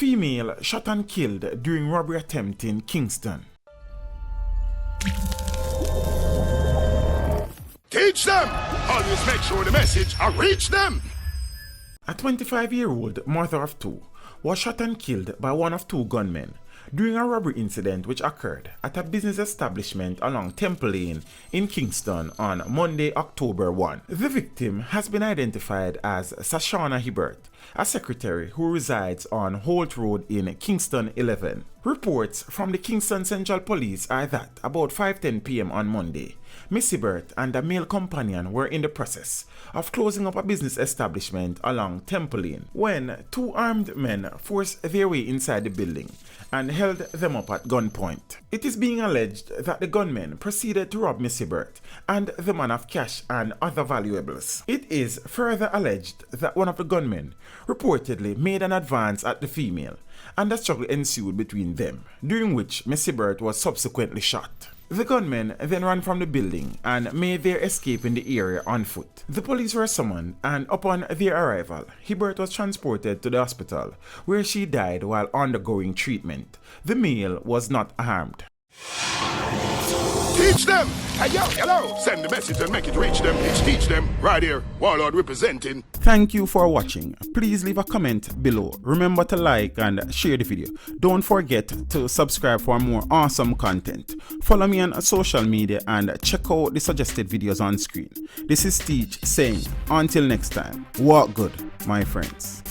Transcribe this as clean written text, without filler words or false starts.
Female shot and killed during robbery attempt in Kingston. Teach them! Always make sure the message reach them! A 25-year-old mother of two was shot and killed by one of two gunmen during a robbery incident which occurred at a business establishment along Temple Lane in Kingston on Monday, October 1. The victim has been identified as Sashanna Hibbert, a secretary who resides on Holt Road in Kingston 11. Reports from the Kingston Central Police are that about 5:10 p.m. on Monday, Miss Hibbert and a male companion were in the process of closing up a business establishment along Temple Lane when two armed men forced their way inside the building and held them up at gunpoint. It is being alleged that the gunmen proceeded to rob Miss Hibbert and the man of cash and other valuables. It is further alleged that one of the gunmen reportedly made an advance at the female and a struggle ensued between them, during which Miss Hibbert was subsequently shot. The gunmen then ran from the building and made their escape in the area on foot. The police were summoned and upon their arrival, Hibbert was transported to the hospital where she died while undergoing treatment. The male was not harmed. Teach them! Hey, yo, hello! Send the message and make it reach them. It's teach them. Right here, Warlord representing. Thank you for watching. Please leave a comment below. Remember to like and share the video. Don't forget to subscribe for more awesome content. Follow me on social media and check out the suggested videos on screen. This is Teach saying, until next time, walk good, my friends.